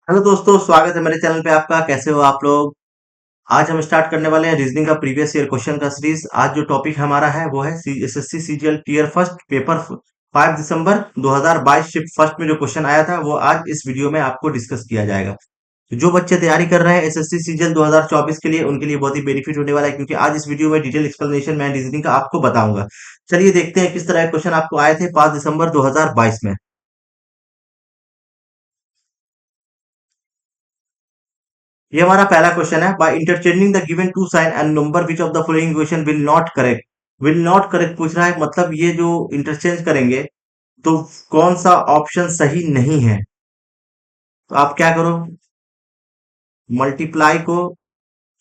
Hello दोस्तों, स्वागत है मेरे चैनल पे आपका। कैसे हो आप लोग? आज हम स्टार्ट करने वाले हैं रीजनिंग का प्रीवियस ईयर क्वेश्चन का सीरीज। आज जो टॉपिक हमारा है वो है SSC CGL tier first paper 5 दिसंबर 2022 शिफ्ट फर्स्ट में जो क्वेश्चन आया था वो आज इस वीडियो में आपको डिस्कस किया जाएगा। तो जो बच्चे तैयारी कर रहे हैं एसएससी सीजीएल 2024 के लिए, उनके लिए बहुत ही बेनिफिट होने वाला है, क्योंकि आज इस वीडियो में डिटेल एक्सप्लेनेशन मैं रीजनिंग का आपको बताऊंगा। चलिए देखते हैं किस तरह के क्वेश्चन आपको आए थे 5 दिसंबर 2022 में। ये हमारा पहला क्वेश्चन है। By interchanging the given two sign and number which of the following equation will not correct. Will not correct पूछ रहा है, मतलब ये जो इंटरचेंज करेंगे तो कौन सा ऑप्शन सही नहीं है। तो आप क्या करो, मल्टीप्लाई को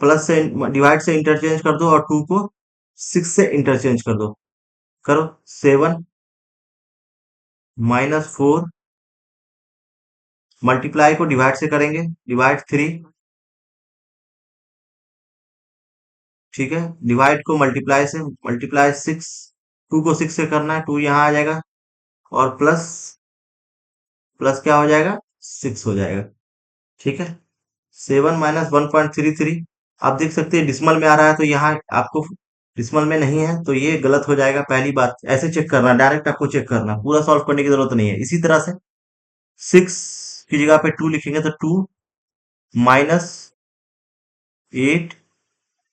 प्लस से डिवाइड से इंटरचेंज कर दो और टू को सिक्स से इंटरचेंज कर दो। करो, 7 -4, मल्टीप्लाई को डिवाइड से करेंगे, डिवाइड 3। ठीक है, डिवाइड को मल्टीप्लाई से, मल्टीप्लाई 6, टू को सिक्स से करना है, टू यहाँ आ जाएगा और प्लस प्लस क्या हो जाएगा, 6 हो जाएगा। ठीक है, 7 - 1.33। आप देख सकते हैं डिस्मल में आ रहा है, तो यहाँ आपको डिस्मल में नहीं है तो ये गलत हो जाएगा। पहली बात ऐसे चेक करना, डायरेक्ट आपको चेक करना, पूरा सॉल्व करने की जरूरत नहीं है। इसी तरह से 6 की जगह पे 2 लिखेंगे तो 2 -8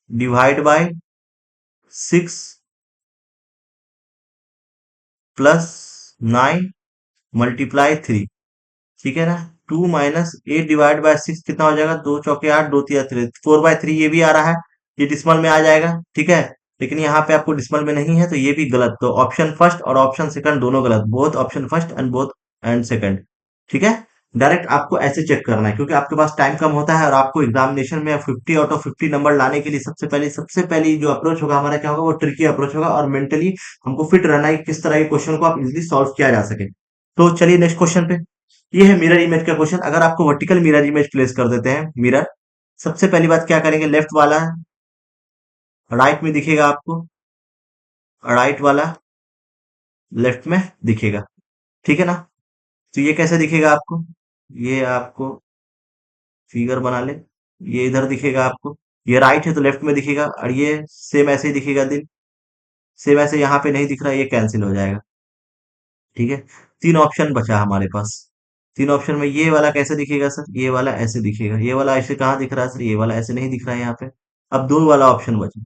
डिवाइड बाय 6 प्लस 9 मल्टीप्लाई 3। ठीक है ना, 2 - 8 डिवाइड बाय 6 कितना हो जाएगा, 2 × 4 = 8, 2 × 3 = 4/3। ये भी आ रहा है, ये डिस्मल में आ जाएगा। ठीक है, लेकिन यहाँ पे आपको डिस्मल में नहीं है तो ये भी गलत। तो ऑप्शन फर्स्ट और ऑप्शन सेकंड दोनों गलत, both option first and both and second. ठीक है, डायरेक्ट आपको ऐसे चेक करना है, क्योंकि आपके पास टाइम कम होता है और आपको एग्जामिनेशन में 50 आउट ऑफ 50 नंबर लाने के लिए सबसे पहली जो अप्रोच होगा हमारा, क्या होगा, वो ट्रिकी अप्रोच होगा। और मेंटली हमको फिट रहना है कि किस तरह के क्वेश्चन को आप इजिली सॉल्व किया जा सके। तो चलिए नेक्स्ट क्वेश्चन पे। ये है मिरर इमेज का क्वेश्चन। अगर आपको वर्टिकल मिरर इमेज प्लेस कर देते हैं, मिरर, सबसे पहली बात क्या करेंगे, लेफ्ट वाला राइट में दिखेगा आपको, राइट वाला लेफ्ट में दिखेगा। ठीक है ना, तो ये कैसे दिखेगा आपको, ये आपको फिगर बना ले, ये इधर दिखेगा आपको, ये राइट है तो लेफ्ट में दिखेगा, और ये सेम ऐसे ही दिखेगा। दिन सेम ऐसे यहाँ पे नहीं दिख रहा, ये कैंसिल हो जाएगा। ठीक है, तीन ऑप्शन बचा हमारे पास। तीन ऑप्शन में ये वाला कैसे दिखेगा सर, ये वाला ऐसे दिखेगा, ये वाला ऐसे कहाँ दिख रहा है सर, ये वाला ऐसे नहीं दिख रहा है यहाँ पे। अब दो वाला ऑप्शन बचा,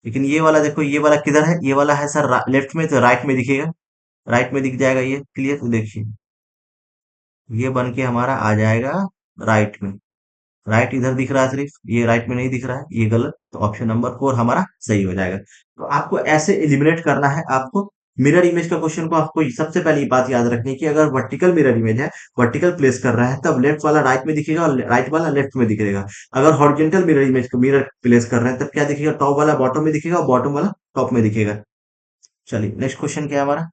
लेकिन ये वाला देखो, ये वाला किधर है, ये वाला है सर लेफ्ट में, तो राइट में दिखेगा, राइट में दिख जाएगा। ये क्लियर, तो देखिए ये बन के हमारा आ जाएगा राइट में। राइट इधर दिख रहा है सिर्फ, ये राइट में नहीं दिख रहा है, ये गलत। तो ऑप्शन नंबर 4 हमारा सही हो जाएगा। तो आपको ऐसे एलिमिनेट करना है। आपको मिरर इमेज का क्वेश्चन को आपको सबसे पहली बात याद रखनी है कि अगर वर्टिकल मिरर इमेज है, वर्टिकल प्लेस कर रहा है, तब लेफ्ट वाला राइट में दिखेगा और राइट वाला लेफ्ट में दिखेगा। अगर हॉरिजॉन्टल मिरर इमेज को मिरर प्लेस कर रहे हैं, तब क्या दिखेगा, टॉप वाला बॉटम में दिखेगा और बॉटम वाला टॉप में दिखेगा। चलिए नेक्स्ट क्वेश्चन क्या है हमारा,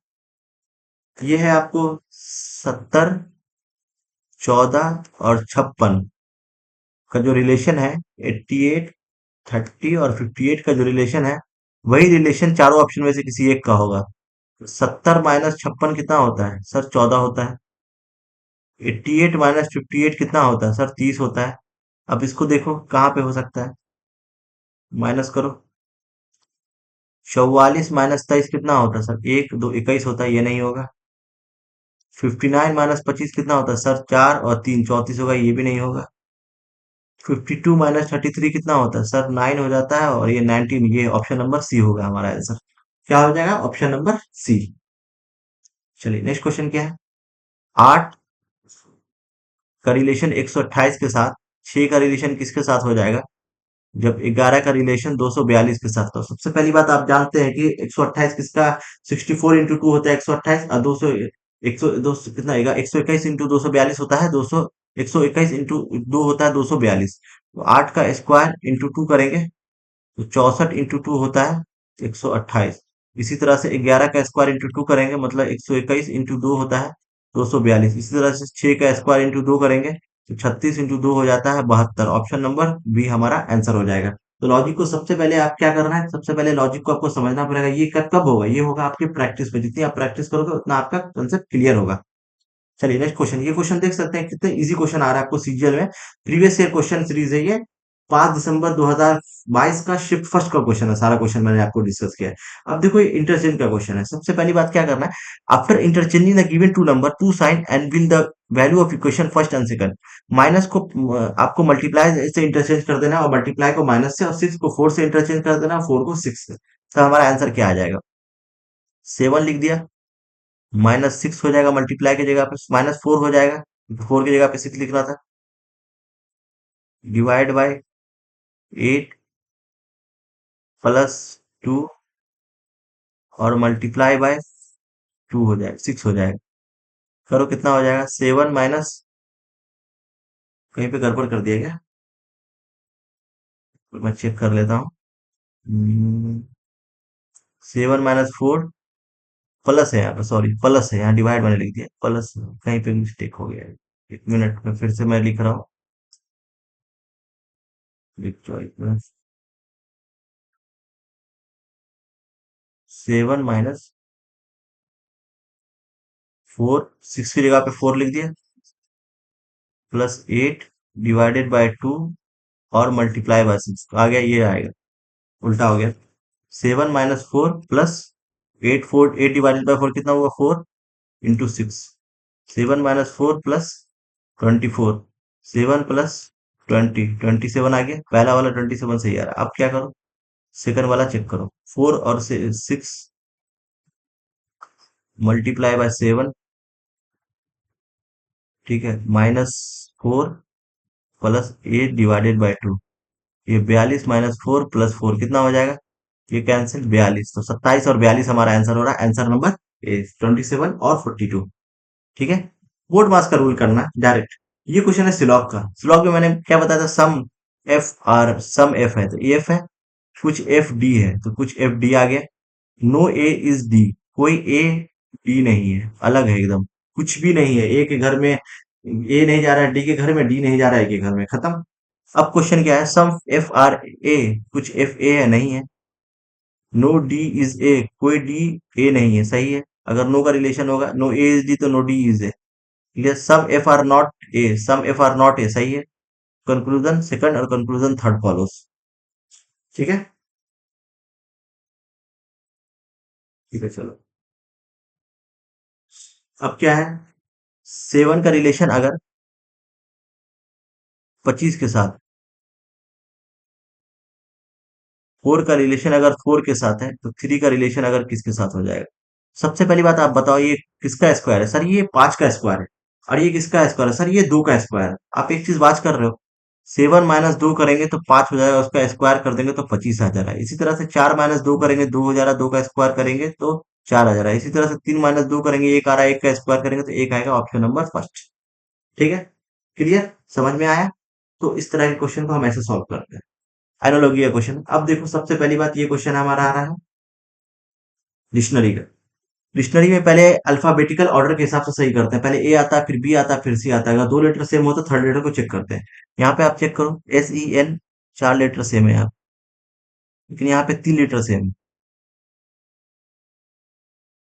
ये है आपको 70, 14 और 56 का जो रिलेशन है, 88, 30 और 58 का जो रिलेशन है, वही रिलेशन चारों ऑप्शन में से किसी एक का होगा। 70 - 56 कितना होता है सर, 14 होता है। 88 - 58 कितना होता है सर, 30 होता है। अब इसको देखो कहाँ पे हो सकता है, माइनस करो। 44 - 23 कितना होता है सर, 1 2 21 होता है, ये नहीं होगा। 59 - 25 कितना होता है सर, 4 और 3 34 होगा, ये भी नहीं होगा। 52 - 33 कितना होता है सर, 9 हो जाता है, और ये 19, ये ऑप्शन नंबर सी होगा हमारा आंसर। क्या हो जाएगा, ऑप्शन नंबर सी। चलिए नेक्स्ट क्वेश्चन क्या है, 8 का रिलेशन 128 के साथ, 6 का रिलेशन किसके साथ हो जाएगा, जब 11 का रिलेशन 242 के साथ। तो सबसे पहली बात आप जानते हैं कि 128 किसका, 64 × 2 होता है 128, और 200, 100, 200 कितना आएगा, 121 × 242 होता है 200, 121 इंटू 2 होता है 242। तो 8 का स्क्वायर इंटू 2 करेंगे तो 64 × 2 होता है 128। इसी तरह से 11 का स्क्वायर इंटू 2 करेंगे, मतलब 121 × 2 होता है 242। इसी तरह से 6 का स्क्वायर इंटू 2 करेंगे तो 36 × 2 हो जाता है 72। ऑप्शन नंबर बी हमारा आंसर हो जाएगा। तो लॉजिक को सबसे पहले आप क्या करना है, सबसे पहले लॉजिक को आपको समझना पड़ेगा। ये कब कब होगा, ये होगा आपके प्रैक्टिस में। जितनी आप प्रैक्टिस करोगे उतना आपका कंसेप्ट क्लियर होगा। चलिए नेक्स्ट क्वेश्चन, ये क्वेश्चन देख सकते हैं कितने इजी क्वेश्चन आ रहा है आपको सीजीएल में। प्रीवियस ईयर क्वेश्चन सीरीज है ये, 5 दिसंबर 2022 का शिफ्ट फर्स्ट का क्वेश्चन है, सारा क्वेश्चन मैंने आपको डिस्कस किया है। अब देखो ये इंटरचेंज का क्वेश्चन है। सबसे पहली बात क्या करना है, after interchanging the given two number two sign and will the value of equation first and second. Minus को आपको मल्टीप्लाई से इंटरचेंज कर देना है, और मल्टीप्लाई को माइनस से, और 6 को 4 से इंटरचेंज कर देना, 4 को 6 से। तो हमारा आंसर क्या आ जाएगा, 7 लिख दिया, -6 हो जाएगा, मल्टीप्लाई की जगह पे -4 हो जाएगा, 4 की जगह पे 6 लिखना था, डिवाइड बाय 8 प्लस 2 और मल्टीप्लाई बाय 2 हो जाएगा, 6 हो जाएगा। करो कितना हो जाएगा, 7 माइनस, कहीं पे गड़बड़ कर दिया क्या, तो मैं चेक कर लेता हूँ। 7 - 4 प्लस है यहाँ पे, सॉरी प्लस है, यहाँ डिवाइड मैंने लिख दिया प्लस, कहीं पे मिस्टेक हो गया है। 1 मिनट में फिर से मैं लिख रहा हूँ, लिख 7 - 4, 6 की जगह पे 4 लिख दिया, +8 डिवाइडेड बाय 2 और मल्टीप्लाई बाय 6 आ गया, ये आएगा, उल्टा हो गया। 7 - 4 प्लस 8 डिवाइडेड बाय 4 कितना हुआ, 4 इंटू 6। 7 - 4 प्लस 24, 7 प्लस 27 आ गया, पहला वाला 27 सही आ रहा है। अब क्या करो, सेकंड वाला चेक करो, 4 और 6 मल्टीप्लाई बाय 7, ठीक है, -4 प्लस 8 डिवाइडेड बाय 2, ये 42 -4 प्लस 4 कितना हो जाएगा, ये कैंसिल 42, तो 27 और 42 हमारा आंसर हो रहा है, आंसर नंबर ए 27 और 42। ठीक है, बोर्ड मास का रूल करना डायरेक्ट। ये क्वेश्चन है सिलॉग का। सिलॉग में मैंने क्या बताया था, सम एफ है, तो एफ है, कुछ एफ डी है, तो कुछ एफ डी आ गया। नो ए इज डी, कोई ए डी नहीं है, अलग है एकदम, कुछ भी नहीं है। ए के घर में ए नहीं जा रहा है, डी के घर में डी नहीं जा रहा है, ए के घर में, खत्म। अब क्वेश्चन क्या है, सम एफ आर ए, कुछ एफ ए है, नहीं है। नो डी इज ए, कोई डी ए नहीं है, सही है। अगर नो का रिलेशन होगा, नो ए इज डी तो no D is A. Clear, some F are not A, some F are not A, सही है। कंक्लूजन सेकंड और कंक्लूजन थर्ड फॉलोस। ठीक है, ठीक है, चलो। अब क्या है, 7 का रिलेशन अगर 25 के साथ, 4 का रिलेशन अगर 4 के साथ है, तो 3 का रिलेशन अगर किसके साथ हो जाएगा। सबसे पहली बात आप बताओ, ये किसका स्क्वायर है, सर ये 5 का स्क्वायर है। और ये किसका स्क्वायर है, सर ये 2 का स्क्वायर है। आप एक चीज बात कर रहे हो, 7 - 2 करेंगे तो 5 हो जाएगा, उसका स्क्वायर कर देंगे तो 25 आ जा रहा है। इसी तरह से 4 - 2 करेंगे 2 हो जा रहा है, 2 का स्क्वायर करेंगे तो 4 आ जा रहा है। इसी तरह से 3 - 2 करेंगे 1 आ रहा है, 1 का स्क्वायर करेंगे तो 1 आएगा, ऑप्शन नंबर फर्स्ट। ठीक है, क्लियर, समझ में आया। तो इस तरह के क्वेश्चन को हम ऐसे सॉल्व करते हैं। एनालॉजी का क्वेश्चन, अब देखो सबसे पहली बात, ये क्वेश्चन हमारा आ रहा है डिक्शनरी का। डिक्शनरी में पहले अल्फाबेटिकल ऑर्डर के हिसाब से सही करते हैं, पहले ए आता है, फिर बी आता है, फिर सी आता है। अगर 2 लेटर सेम हो तो थर्ड लेटर को चेक करते हैं। यहाँ पे आप चेक करो, SEN 4 लेटर सेम है यहाँ, लेकिन यहाँ पे 3 लेटर सेम है।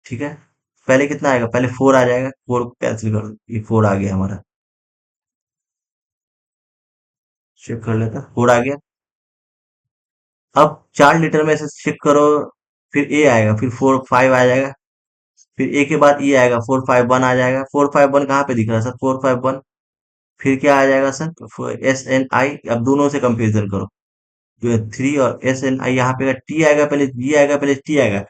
ठीक है, पहले कितना आएगा, पहले 4 आ जाएगा, 4 कैंसिल कर दो, ये 4 आ गया हमारा, चेक कर लेता, 4 आ गया। अब 4 लेटर में से चेक करो, फिर ए आएगा, फिर 4 5 आ जाएगा, फिर ए के बाद ई आएगा, 4 5 1 आ जाएगा। 4 5 1 कहाँ पे दिख रहा है सर, 4 5 1, फिर क्या आ जाएगा सर, SNI। अब दोनों से कंपेरिजन करो, जो है 3 और SNI, यहाँ पे टी आएगा पहले, जी आएगा पहले, टी आएगा,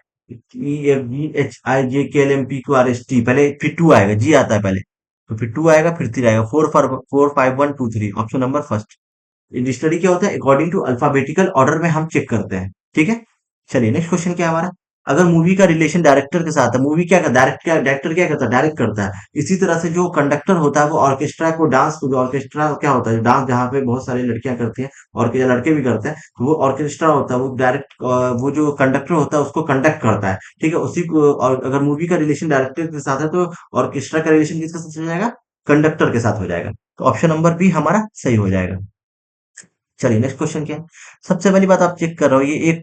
EFGHIJKLMPQRST पहले, फिर 2 आएगा, जी आता है पहले, तो फिर 2 आएगा, फिर 3 आएगा, 4 4 5 1 2 3, ऑप्शन नंबर फर्स्ट। डिक्शनरी क्या होता है, अकॉर्डिंग टू अल्फाबेटिकल ऑर्डर में हम चेक करते हैं। ठीक है, चलिए नेक्स्ट क्वेश्चन क्या है हमारा, अगर मूवी का रिलेशन डायरेक्टर के साथ है, मूवी क्या करता है, डायरेक्टर क्या करता है, डायरेक्ट करता है। इसी तरह से जो कंडक्टर होता है वो ऑर्केस्ट्रा को, डांस को, जो ऑर्केस्ट्रा क्या होता है, डांस जहाँ पे बहुत सारी लड़कियां करती हैं और या लड़के भी करते हैं, तो वो ऑर्केस्ट्रा होता है, वो डायरेक्ट, वो जो कंडक्टर होता है उसको कंडक्ट करता है। ठीक है, उसी को, और अगर मूवी का रिलेशन डायरेक्टर के साथ है तो ऑर्केस्ट्रा का रिलेशन किसके साथ हो जाएगा, कंडक्टर के साथ हो जाएगा। तो ऑप्शन नंबर बी हमारा सही हो जाएगा। चलिए नेक्स्ट क्वेश्चन क्या है, सबसे पहली बात आप चेक कर रहे हो, ये एक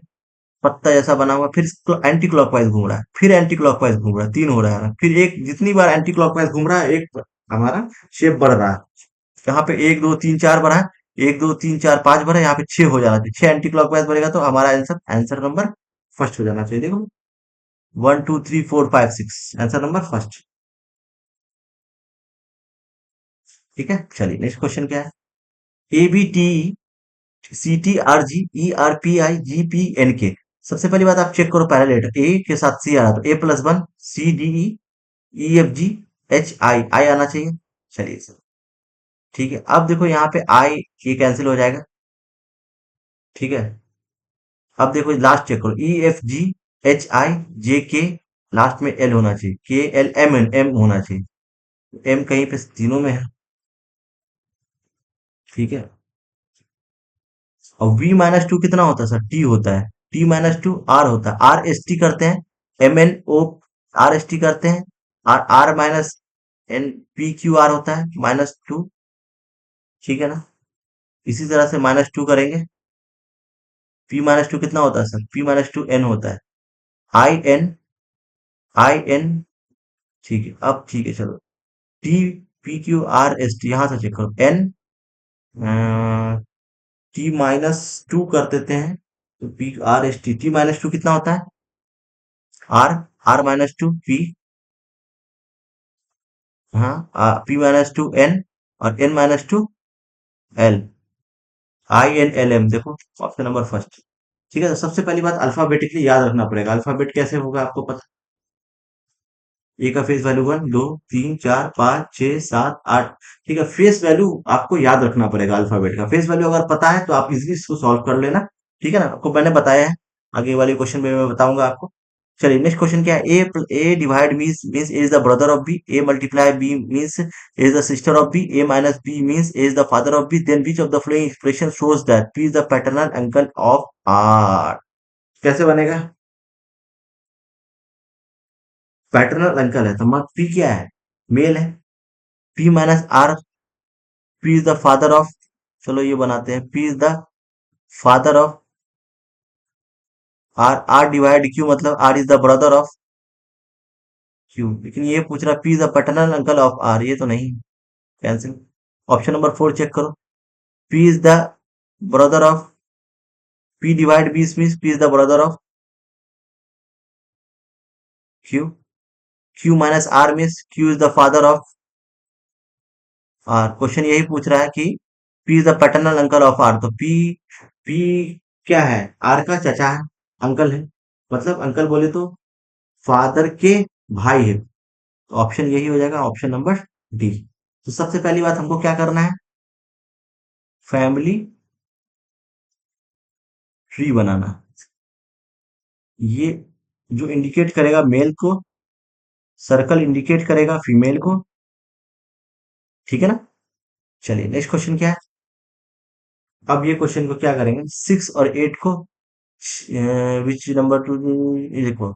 पत्ता जैसा बना हुआ, फिर एंटी क्लॉकवाइज घूम रहा है, फिर एंटी क्लॉकवाइज घूम रहा है, 3 हो रहा है ना, फिर एक जितनी बार एंटी क्लॉकवाइज घूम रहा है एक हमारा शेप बढ़ रहा है। यहाँ पे 1 2 3 4 बढ़ा है, 1 2 3 4 5 बढ़ा, यहाँ पे 6 हो जाना चाहिए, 6 एंटी क्लॉकवाइज बढ़ेगा तो हमारा आंसर आंसर नंबर फर्स्ट हो जाना चाहिए। देखो 1 2 3 4 5 6 आंसर नंबर फर्स्ट। ठीक है, चलिए नेक्स्ट क्वेश्चन क्या है। A B T C T R G E R P I G P N K. सबसे पहली बात आप चेक करो, पहला लेटर ए के साथ सी आ रहा, तो A plus one C D E E F G H I I आना चाहिए। चलिए सर, ठीक है, अब देखो यहाँ पे आई ये कैंसिल हो जाएगा। ठीक है, अब देखो लास्ट चेक करो, ई एफ जी एच आई जे के, लास्ट में एल होना चाहिए, के एल एम एन एम होना चाहिए, एम कहीं पे तीनों में है। ठीक है, और वी माइनस टू कितना होता है सर, टी होता है, टी माइनस टू आर होता है, आर एस टी करते हैं, M N O R S T करते हैं, R R minus N P Q R होता है -2। ठीक है ना, इसी तरह से -2 करेंगे, पी माइनस टू कितना होता है sir, P minus two N होता है, आई एन आई एन। ठीक है, अब ठीक है चलो, T P Q are S T यहां से चेक करो, एन टी माइनस टू कर देते हैं, तो P R S T, T minus two कितना होता है, R R minus two P, हाँ पी माइनस टू एन, और N minus two L, I N L M. देखो ऑप्शन नंबर फर्स्ट। ठीक है, तो सबसे पहली बात अल्फाबेटिकली याद रखना पड़ेगा, अल्फाबेट कैसे होगा आपको पता। ए का फेस वैल्यू 1 2 3 4 5 6 7 8। ठीक है, फेस वैल्यू आपको याद रखना पड़ेगा, अल्फाबेट का फेस वैल्यू अगर पता है तो आप इजीली इसको सॉल्व कर लेना। ठीक है ना, आपको मैंने बताया है, आगे वाले क्वेश्चन में मैं बताऊंगा आपको। चलिए नेक्स्ट क्वेश्चन क्या है, A divide means A is the brother of B, A multiply B means A is the sister of B, A minus B means A is the father of B, then which of the following expression shows that P is the paternal uncle of R. कैसे बनेगा, paternal uncle है तो मत P क्या है, male है, P minus R, P is the father of, चलो ये बनाते हैं, P is the father of R, R divide Q मतलब R is the brother of Q, लेकिन ये पूछ रहा P is the paternal uncle of R, ये तो नहीं, कैंसिल। ऑप्शन नंबर 4 चेक करो, P is the brother of, P divide B means P is the brother of Q, Q minus are means Q is the father of R. Question यही पूछ रहा है कि P is the paternal uncle of R, तो P P क्या है, are का चचा है, अंकल है, मतलब अंकल बोले तो फादर के भाई है, तो ऑप्शन यही हो जाएगा, ऑप्शन नंबर डी। तो सबसे पहली बात हमको क्या करना है, फैमिली ट्री बनाना, ये जो इंडिकेट करेगा मेल को, सर्कल इंडिकेट करेगा फीमेल को। ठीक है ना, चलिए नेक्स्ट क्वेश्चन क्या है। अब ये क्वेश्चन को क्या करेंगे, 6 और 8 को विच नंबर टू, देखो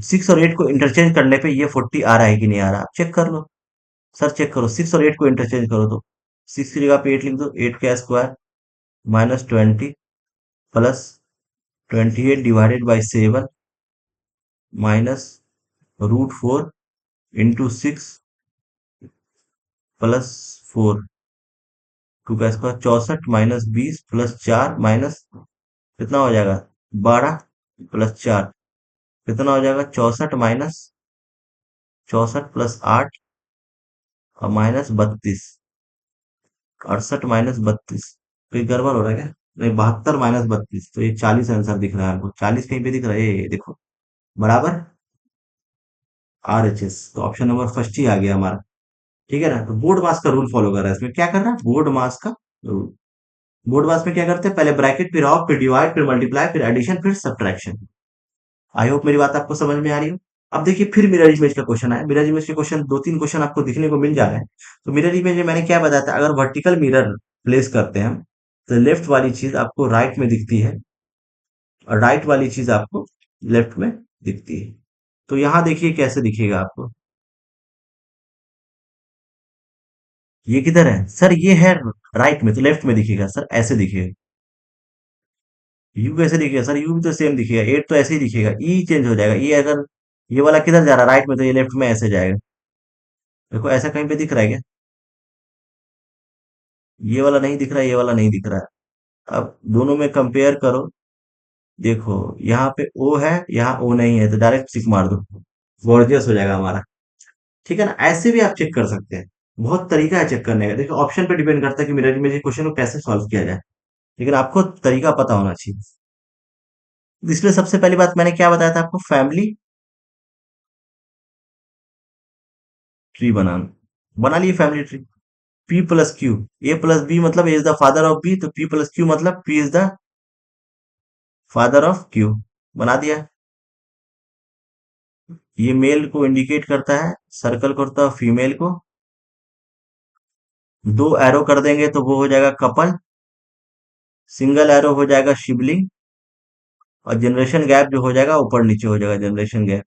6 और 8 को इंटरचेंज करने पे ये 40 आ रहा है कि नहीं आ रहा, आप चेक कर लो। सर चेक करो, 6 और 8 को इंटरचेंज करो तो 6 की जगह पे 8 लिख दो, 8 का स्क्वायर -20 प्लस 28/7 -√4 इंटू 6 +4, 2 का स्क्वायर 64 -20 +4 माइनस कितना हो जाएगा, 12 +4 कितना हो जाएगा, 64 प्लस 8 और -32, 68 - 32, कोई गड़बड़ हो रहा है क्या, नहीं 72 - 32, तो ये 40 आंसर दिख रहा है आपको, 40 कहीं पे दिख रहा है, ये देखो बराबर आर एच एस, तो ऑप्शन नंबर फर्स्ट ही आ गया हमारा। ठीक है ना, तो बोर्ड मास का रूल फॉलो कर रहा है, इसमें क्या कर रहा है, बोर्ड मास का रूल। बोर्ड मास में क्या करते हैं, पहले ब्रैकेट फिर ऑफ फिर डिवाइड फिर मल्टीप्लाई फिर एडिशन फिर सब्ट्रैक्शन। आई होप मेरी बात आपको समझ में आ रही हो। अब देखिए फिर मिरर इमेज का क्वेश्चन है, मिरर इमेज के क्वेश्चन 2 3 क्वेश्चन आपको दिखने को मिल जा रहे हैं। तो मिरर इमेज में मैंने क्या बताया था, अगर वर्टिकल मिरर प्लेस करते हैं हम, तो लेफ्ट वाली चीज आपको राइट में दिखती है, और राइट वाली चीज आपको लेफ्ट में दिखती है। तो यहाँ देखिए कैसे दिखेगा आपको, ये किधर है सर, ये है राइट में, तो लेफ्ट में दिखेगा सर, ऐसे दिखेगा। यू कैसे दिखेगा सर? यू भी तो सेम दिखेगा, 8 तो ऐसे ही दिखेगा, ई चेंज हो जाएगा। ई अगर ये वाला किधर जा रहा है? राइट में, तो ये लेफ्ट में ऐसे जाएगा। देखो ऐसा कहीं पे दिख रहा है क्या? ये वाला नहीं दिख रहा है, ये वाला नहीं दिख रहा है। अब दोनों में कंपेयर करो। देखो यहाँ पे ओ है, यहाँ ओ नहीं है, तो डायरेक्ट टिक मार दो, गॉर्जियस हो जाएगा हमारा। ठीक है ना? ऐसे भी आप चेक कर सकते हैं। बहुत तरीका है चेक करने का। देखो ऑप्शन पे डिपेंड करता है कि मेरे में क्वेश्चन को कैसे सॉल्व किया जाए, लेकिन आपको तरीका पता होना चाहिए। इसलिए सबसे पहली बात मैंने क्या बताया था आपको? फैमिली ट्री बनाना। बना लिए family tree. P plus Q, A plus B मतलब A is the father of B, तो पी प्लस क्यू मतलब P is the father of Q. बना दिया। ये मेल को इंडिकेट करता है, सर्कल करता है फीमेल को। दो एरो कर देंगे तो वो हो जाएगा कपल। सिंगल एरो हो जाएगा शिबलिंग। और जनरेशन गैप जो हो जाएगा ऊपर नीचे हो जाएगा जनरेशन गैप।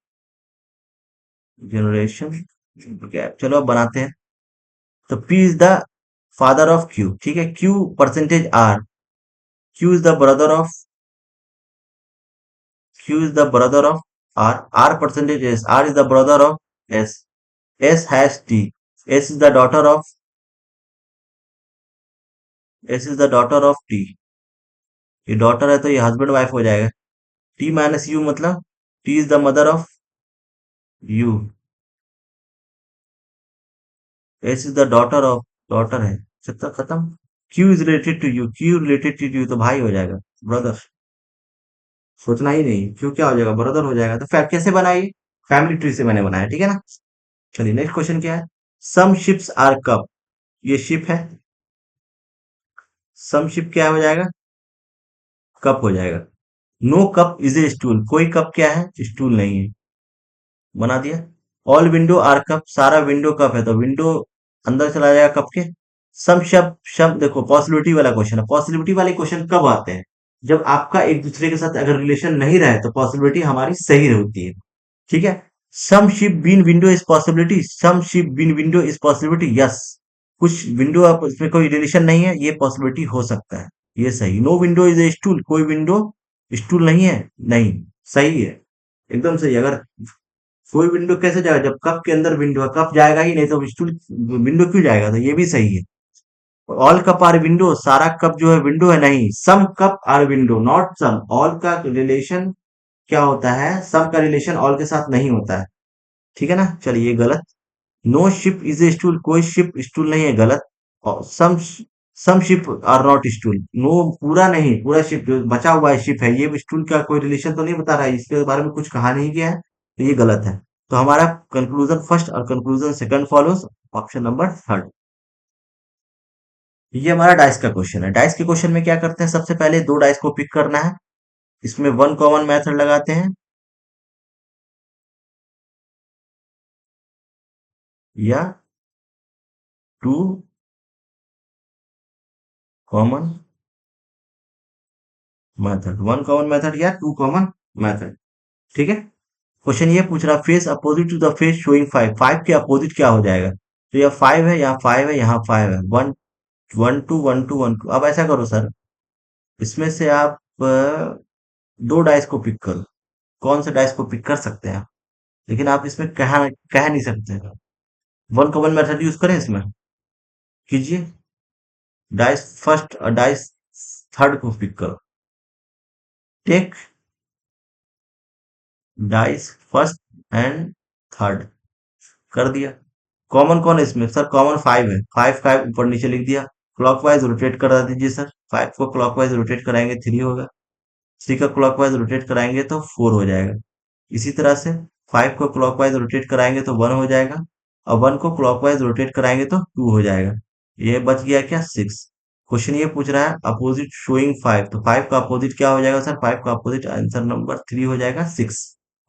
जनरेशन गैप, चलो अब बनाते हैं। तो P is the father of Q, ठीक है? Q percentage R, Q is the brother of, Q is the brother of R, R percentage S, R is the brother of S, S has T, S is the daughter of, S is the daughter of T. ये daughter है तो ये husband wife हो जाएगा। T minus U मतलब T is the mother of U, S is the daughter of, daughter है। चक्कर खत्म। Q is related to U, Q related to U तो भाई हो जाएगा, ब्रदर। सोचना ही नहीं, क्यों क्या हो जाएगा? ब्रदर हो जाएगा। तो फैक्ट कैसे बनाई? फैमिली ट्री से मैंने बनाया, ठीक है ना? चलिए नेक्स्ट क्वेश्चन क्या है? सम शिप्स आर कप, ये शिप है। सम शिप क्या हो जाएगा? कप हो जाएगा। No cup is a stool, कोई कप क्या है? स्टूल नहीं है। बना दिया। ऑल विंडो आर कप, सारा विंडो कप है, तो विंडो अंदर चला जाएगा कप के। सम शब्द, शब्द देखो पॉसिबिलिटी वाला क्वेश्चन है। पॉसिबिलिटी वाले क्वेश्चन कब आते हैं? जब आपका एक दूसरे के साथ अगर रिलेशन नहीं रहे तो पॉसिबिलिटी हमारी सही होती है। ठीक है? Some ship been window is possibility, some ship been window is possibility, yes. कुछ विंडो आप उसमें कोई रिलेशन नहीं है, ये पॉसिबिलिटी हो सकता है, ये सही। No window is a stool, कोई विंडो स्टूल नहीं है, नहीं। सही है, एकदम सही। अगर कोई विंडो कैसे जाएगा? जब कप के अंदर विंडो है, कप जाएगा ही नहीं तो स्टूल, विंडो क्यों जाएगा? तो ये भी सही है। ऑल कप आर विंडो, सारा कप जो है विंडो है, नहीं। Some cup are window, not some. All का रिलेशन क्या होता है? सम का रिलेशन ऑल के साथ नहीं होता है। ठीक है ना? चलिए ये गलत। No ship is a stool, कोई शिप स्टूल नहीं है, गलत। और some ship are not stool, no पूरा नहीं, पूरा शिप जो बचा हुआ है शिप है, ये स्टूल का कोई रिलेशन तो नहीं बता रहा है, इसके बारे में कुछ कहा नहीं गया है, तो ये गलत है। तो हमारा कंक्लूजन फर्स्ट और conclusion second follows, option number third. ये हमारा डाइस का क्वेश्चन है। डाइस के क्वेश्चन में क्या करते हैं? सबसे पहले दो डाइस को पिक करना है, इसमें वन कॉमन मेथड लगाते हैं, या two common method, one common method या टू कॉमन मेथड। ठीक है? क्वेश्चन ये पूछ रहा, face opposite to the face showing five, five के अपोजिट क्या हो जाएगा? तो यह फाइव है, यहाँ फाइव है, यहाँ फाइव है। One, one two, one two, one two. अब ऐसा करो सर, इसमें से आप दो डाइस को पिक करो। कौन से डाइस को पिक कर सकते हैं आप? लेकिन आप इसमें कह कह नहीं सकते। वन कॉमन मेथड यूज करें इसमें? कीजिए। डाइस फर्स्ट और डाइस थर्ड को पिक करो। Take dice first and third. कर दिया। कॉमन कौन है इसमें? सर कॉमन फाइव है, फाइव का ऊपर नीचे लिख दिया। क्लॉकवाइज रोटेट करा दीजिए सर। फाइव को क्लॉकवाइज रोटेट कराएंगे थ्री होगा, थ्री का क्लॉकवाइज रोटेट कराएंगे तो फोर हो जाएगा। इसी तरह से फाइव को क्लॉकवाइज रोटेट कराएंगे तो वन हो जाएगा, और वन को क्लॉकवाइज रोटेट कराएंगे तो टू हो जाएगा। ये बच गया क्या? सिक्स। क्वेश्चन ये पूछ रहा है अपोजिट शोइंग फाइव, तो फाइव का अपोजिट क्या हो जाएगा सर? फाइव का अपोजिट आंसर नंबर थ्री हो जाएगा, सिक्स।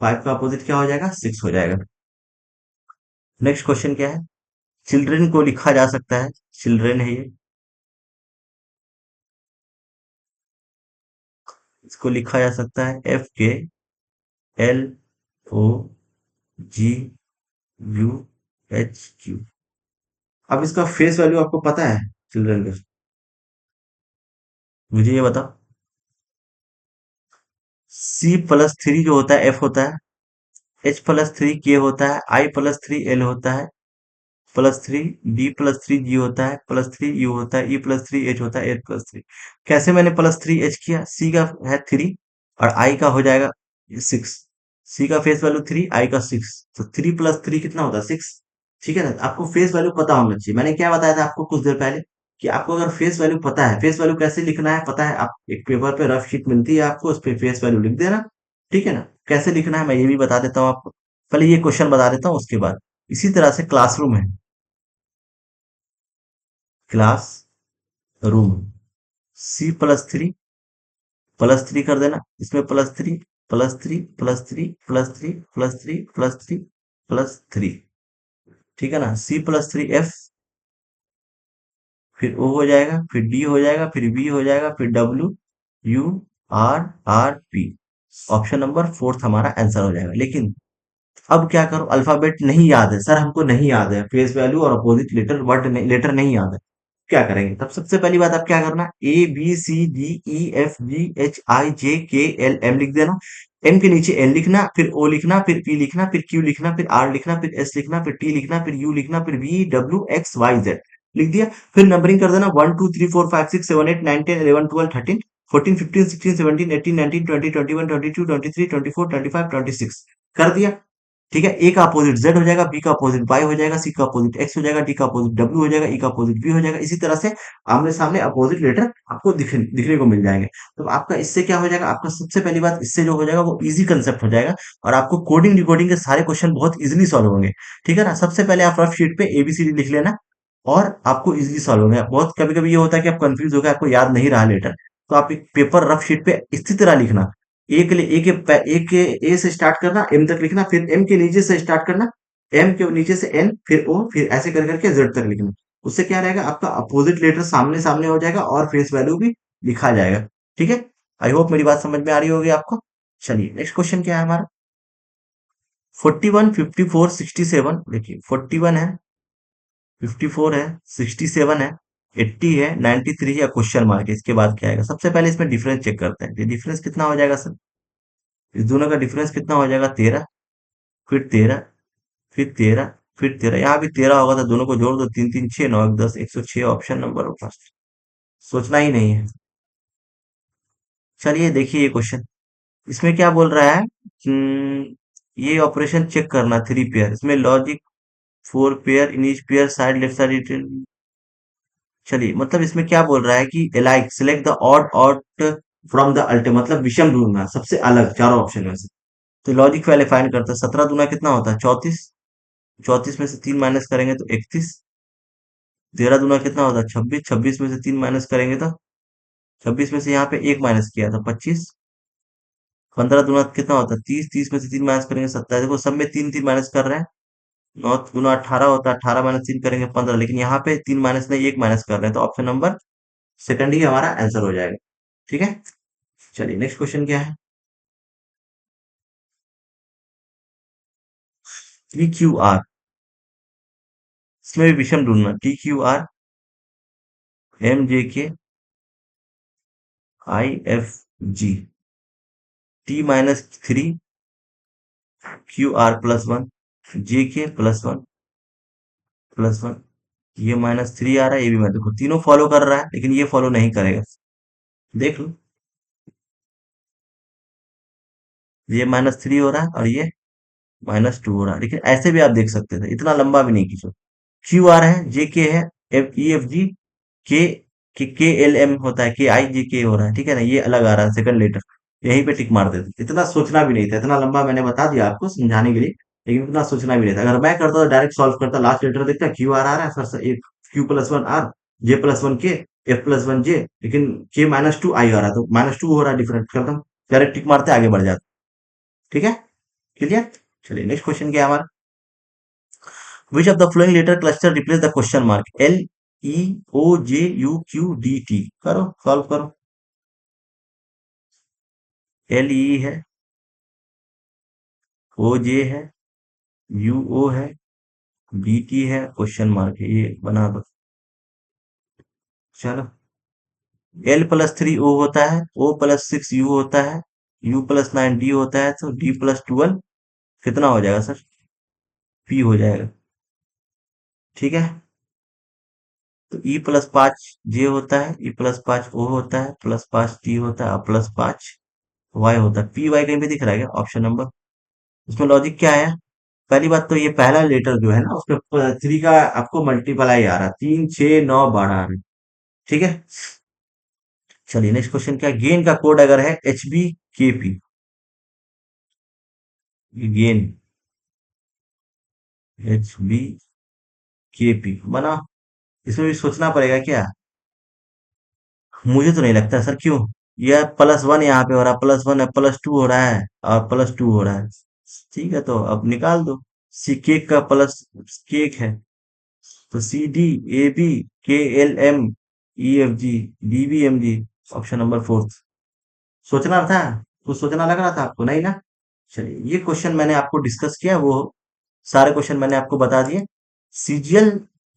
फाइव का अपोजिट क्या हो जाएगा? सिक्स हो जाएगा। नेक्स्ट क्वेश्चन क्या है? चिल्ड्रन को लिखा जा सकता है, चिल्ड्रन है ये, इसको लिखा जा सकता है FKLOGUH Q। अब इसका फेस वैल्यू आपको पता है चिल्ड्रन का? मुझे ये बताओ। C+3 जो होता है F होता है, H+3 K होता है, I+3 L होता है, +3 D+3 G होता है, +3 U होता है, E+3 H होता है, H+3। कैसे मैंने +3 H किया? C का है 3 और I का हो जाएगा 6। C का फेस वैल्यू 3, I का 6, तो 3 + 3 कितना होता है? 6। ठीक है ना? आपको फेस वैल्यू पता होना चाहिए। मैंने क्या बताया था आपको कुछ देर पहले कि आपको अगर फेस वैल्यू पता है, फेस वैल्यू कैसे लिखना है पता है? आप एक पेपर पे रफ शीट मिलती है आपको, उस पे फेस वैल्यू लिख देना। ठीक है ना? कैसे लिखना है मैं ये भी बता देता हूँ आपको। पहले ये क्वेश्चन बता देता हूँ, उसके बाद इसी तरह से क्लासरूम है। क्लास रूम, C+3 कर देना, इसमें +3 +3 +3 +3 +3 +3 +3। ठीक है ना? C+3 F, फिर O हो जाएगा, फिर D हो जाएगा, फिर B हो जाएगा, फिर WURRP। ऑप्शन नंबर फोर्थ हमारा आंसर हो जाएगा। लेकिन अब क्या करो, अल्फाबेट नहीं याद है सर, हमको नहीं याद है फेस वैल्यू और अपोजिट लेटर, वर्ड नहीं, लेटर नहीं याद है। क्या करेंगे? तब सबसे पहली बात आप क्या करना, ABCDEFGHIJKLM लिख देना। एम के नीचे एन लिखना, फिर ओ लिखना, फिर पी लिखना, फिर क्यू लिखना, फिर आर लिखना, फिर एस लिखना, फिर टी लिखना, फिर यू लिखना, फिर V W X Y Z लिख दिया। फिर नंबरिंग कर देना, 1 2 3 4 5 6 7 8 9 10 11 12 13 14 15 16 17 18 19 20 21 22 23 24 25 26 कर दिया। ठीक है, ए का अपोजिट जेड हो जाएगा, बी का अपोजिट वाई हो जाएगा, सी का अपोजिट एक्स हो जाएगा, डी का अपोजिट डब्ल्यू हो जाएगा, ई का अपोजिट वी हो जाएगा। इसी तरह से आमने सामने अपोजिट लेटर आपको दिखने को मिल जाएंगे। तो आपका इससे क्या हो जाएगा, आपका सबसे पहली बात इससे जो हो जाएगा वो इजी कंसेप्ट हो जाएगा और आपको कोडिंग डिकोडिंग के सारे क्वेश्चन बहुत इजीली सॉल्व होंगे। ठीक है ना? सबसे पहले आप रफ शीट पे एबीसीडी लिख लेना और आपको इजीली सॉल्व होंगे। बहुत कभी कभी ये होता है कि आप कंफ्यूज हो गए, आपको याद नहीं रहा लेटर, तो आप एक पेपर रफ शीट पे इसी तरह लिखना। ए के ए से स्टार्ट करना, एम तक लिखना, फिर एम के नीचे से स्टार्ट करना, एम के नीचे से एन, फिर ओ, फिर ऐसे कर करके जेड तक लिखना। उससे क्या रहेगा, आपका अपोजिट लेटर सामने सामने हो जाएगा और फेस वैल्यू भी लिखा जाएगा। ठीक है? आई होप मेरी बात समझ में आ रही होगी आपको। चलिए नेक्स्ट क्वेश्चन क्या है हमारा, 41 54 67। देखिए 41 है, 54 है, 67 है, 80 है, 93 है, क्वेश्चन मार्क है। इसके बाद क्या आएगा? सबसे पहले इसमें डिफरेंस चेक करते हैं। ये डिफरेंस कितना हो जाएगा सर? इस दोनों का डिफरेंस कितना हो जाएगा? 13, फिर 13, फिर 13, फिर 13। यहाँ भी 13 होगा तो दोनों को जोड़ दो, 3 3 6 9 1 10, 106 ऑप्शन नंबर होगा। सोचना ही नहीं है। चलिए देखिए ये क्वेश्चन, इसमें क्या बोल रहा है? ये ऑपरेशन चेक करना, 3 पेयर, इसमें logic 4 pair, in each pair side left side. चलिए मतलब इसमें क्या बोल रहा है कि like select the odd odd from the alter, मतलब विषम ढूंढना सबसे अलग चारों ऑप्शन में से। तो लॉजिक पहले फाइंड करते हैं। 17 दूना कितना होता है? 34। 34 में से 3 माइनस करेंगे तो 31। 13 दूना कितना होता है? 26। 26 में से 3 माइनस करेंगे तो 26 में से यहाँ पे एक माइनस किया तो 25। 15 दूना कितना होता है? 30। 30 में से 3 माइनस करेंगे 27। देखो सब में 3 3 माइनस कर रहे हैं। 9 दूना 18 होता है, 18 माइनस 3 करेंगे 15, लेकिन यहाँ पे 3 माइनस नहीं, एक माइनस कर रहे हैं, तो ऑप्शन नंबर सेकंड ही हमारा आंसर हो जाएगा। ठीक है? चलिए नेक्स्ट क्वेश्चन क्या है, TQR, इसमें भी विषम ढूंढना। TQR MJK IFG, T-3 QR+1 JK+1+1, ये -3 आ रहा है, ये भी मैं देखो तीनों फॉलो कर रहा है, लेकिन ये फॉलो नहीं करेगा। देख लो, ये -3 हो रहा है और ये -2 हो रहा है, लेकिन ऐसे भी आप देख सकते थे, इतना लंबा भी नहीं खींचो। QR है, JK है, EFG, के KLM होता है, KIJK हो रहा है। ठीक है ना? ये अलग आ रहा है सेकंड लेटर, यहीं पे टिक मार देते। इतना सोचना भी नहीं था, इतना लंबा मैंने बता दिया आपको समझाने के लिए, लेकिन इतना सोचना भी नहीं था। अगर मैं करता तो डायरेक्ट सॉल्व करता, लास्ट लेटर देखता QR आ रहा है, फिर एक Q+1R, J+1K, F+1J, लेकिन K-2 I आ रहा है, तो -2 हो रहा है डिफरेंट, करता हूँ डायरेक्ट टिक मारते आगे बढ़ जाता। ठीक है? क्लियर? चलिए नेक्स्ट क्वेश्चन क्या है हमारा, which of the following letter cluster replace the question mark? LEOJUQDT, करो सॉल्व करो। LE है, OJ है, UO है, DT है, क्वेश्चन मार्क है, ये बना दो। चलो, L+3 O होता है, O+6 U होता है, U+9 D होता है तो D+12 कितना हो जाएगा सर? P हो जाएगा। ठीक है, तो E+5 J होता है, E+5 O होता है, +5 T होता है और +5 Y होता है। Py कहीं पे दिख रहा है क्या ऑप्शन नंबर? इसमें लॉजिक क्या है? पहली बात तो ये पहला लेटर जो है ना उसमें 3 का आपको मल्टीप्लाई आ रहा है, 3, 6, 9, 12 आ रहा है। ठीक है, चलिए नेक्स्ट क्वेश्चन क्या है? गेन का कोड अगर है HBKP, गेन HBKP बना, इसमें भी सोचना पड़ेगा क्या? मुझे तो नहीं लगता सर, क्यों? यह +1 यहाँ पे हो रहा है, +1 है, +2 हो रहा है और +2 हो रहा है। ठीक है, तो अब निकाल दो। सी केक का प्लस केक है, तो CDABKLMEFG DBMG, ऑप्शन नंबर 4। सोचना था, कुछ सोचना लग रहा था आपको, नहीं ना? चलिए, ये क्वेश्चन मैंने आपको डिस्कस किया, वो सारे क्वेश्चन मैंने आपको बता दिए। सीजीएल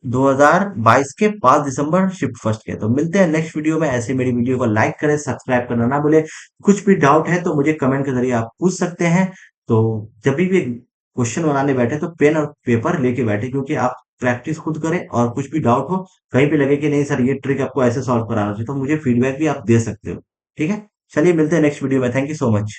2022 के 5 दिसंबर शिफ्ट फर्स्ट के। तो मिलते हैं नेक्स्ट वीडियो में। ऐसे मेरी वीडियो को लाइक करें, सब्सक्राइब करना ना भूले। कुछ भी डाउट है तो मुझे कमेंट के जरिए आप पूछ सकते हैं। तो जब भी क्वेश्चन बनाने बैठे तो पेन और पेपर लेके बैठे, क्योंकि आप प्रैक्टिस खुद करें और कुछ भी डाउट हो, कहीं पे लगे कि नहीं सर ये ट्रिक आपको ऐसे सॉल्व कराना चाहिए, तो मुझे फीडबैक भी आप दे सकते हो। ठीक है, चलिए मिलते हैं नेक्स्ट वीडियो में। Thank you so much.